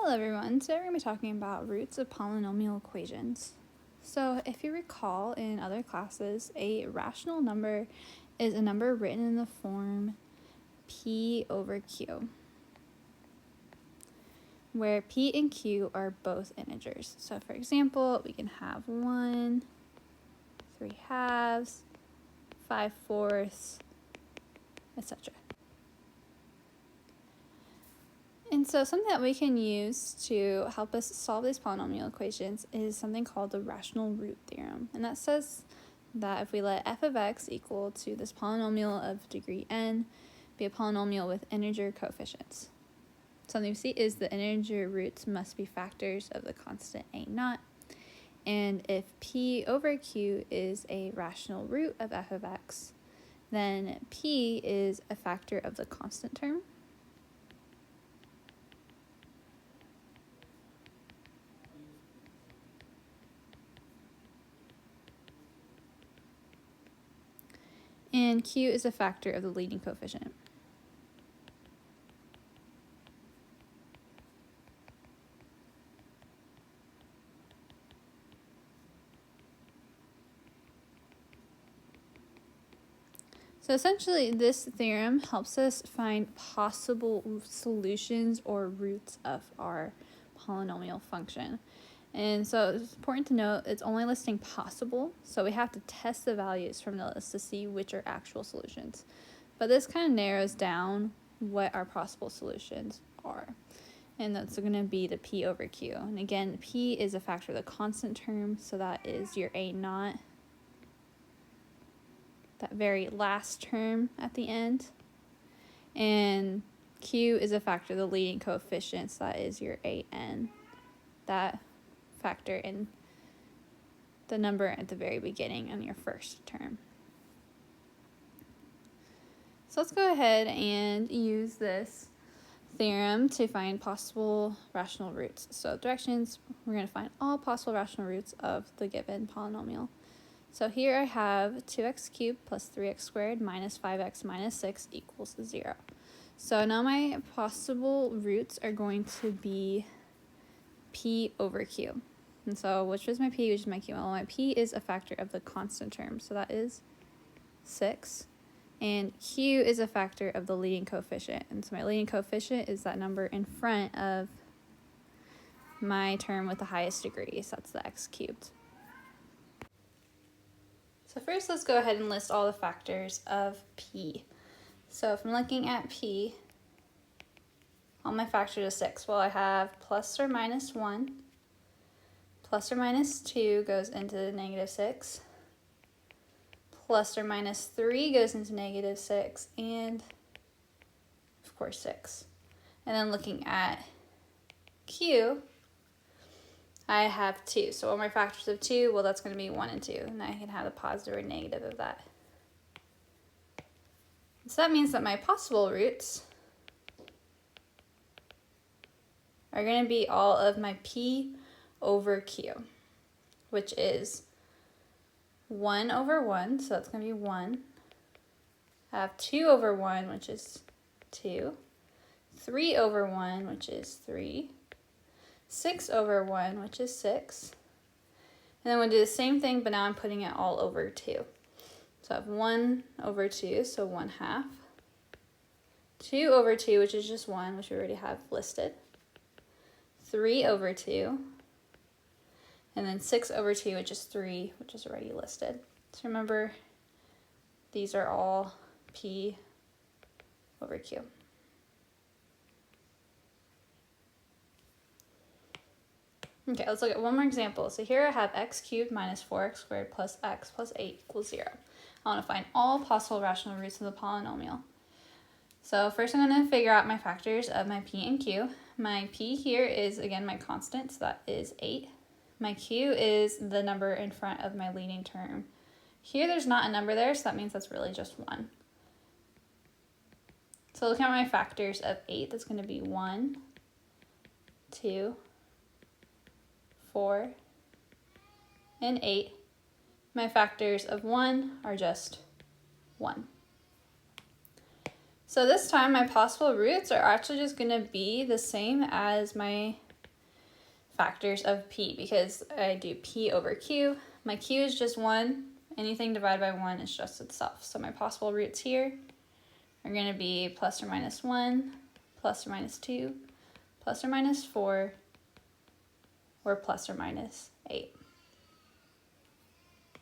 Hello everyone, today we're going to be talking about roots of polynomial equations. So if you recall in other classes, a rational number is a number written in the form p over q, where p and q are both integers. So for example, we can have 1, 3/2, 5/4, etc. And so something that we can use to help us solve these polynomial equations is something called the rational root theorem. And that says that if we let f of x equal to this polynomial of degree n be a polynomial with integer coefficients. Something we see is the integer roots must be factors of the constant a0. And if p over q is a rational root of f of x, then p is a factor of the constant term. And q is a factor of the leading coefficient. So essentially, this theorem helps us find possible solutions or roots of our polynomial function. And so it's important to note it's only listing possible, so we have to test the values from the list to see which are actual solutions. But this kind of narrows down what our possible solutions are. And that's going to be the p over q. And again, p is a factor of the constant term, so that is your a0, that very last term at the end. And q is a factor of the leading coefficients, that is your an, that factor in the number at the very beginning on your first term. So let's go ahead and use this theorem to find possible rational roots. So directions, we're going to find all possible rational roots of the given polynomial. So here I have 2x cubed plus 3x squared minus 5x minus 6 equals 0. So now my possible roots are going to be p over q. And so which is my p, which is my q? Well, my p is a factor of the constant term, so that is 6. And q is a factor of the leading coefficient. And so my leading coefficient is that number in front of my term with the highest degree, so that's the x cubed. So first, let's go ahead and list all the factors of p. So if I'm looking at p, all my factors are 6. Well, I have plus or minus 1, plus or minus 2 goes into negative 6, plus or minus 3 goes into negative 6, and of course 6. And then looking at q, I have 2. So all my factors of 2, well, that's going to be 1 and 2. And I can have the positive or negative of that. So that means that my possible roots are going to be all of my p over q, which is 1 over 1, so that's going to be 1. I have 2 over 1, which is 2. 3 over 1, which is 3. 6 over 1, which is 6. And then we'll do the same thing, but now I'm putting it all over 2. So I have 1 over 2, so 1/2. 2 over 2, which is just 1, which we already have listed. 3 over 2. And then 6 over 2, which is 3, which is already listed. So remember, these are all p over q. Okay, let's look at one more example. So here I have x cubed minus 4x squared plus x plus 8 equals 0. I want to find all possible rational roots of the polynomial. So first I'm going to figure out my factors of my p and q. My p here is, again, my constant, so that is 8. My q is the number in front of my leading term. Here there's not a number there, so that means that's really just 1. So looking at my factors of 8, that's going to be 1, 2, 4, and 8. My factors of 1 are just 1. So this time my possible roots are actually just going to be the same as my factors of p because I do p over q. My q is just 1. Anything divided by 1 is just itself. So my possible roots here are going to be plus or minus 1, plus or minus 2, plus or minus 4, or plus or minus 8.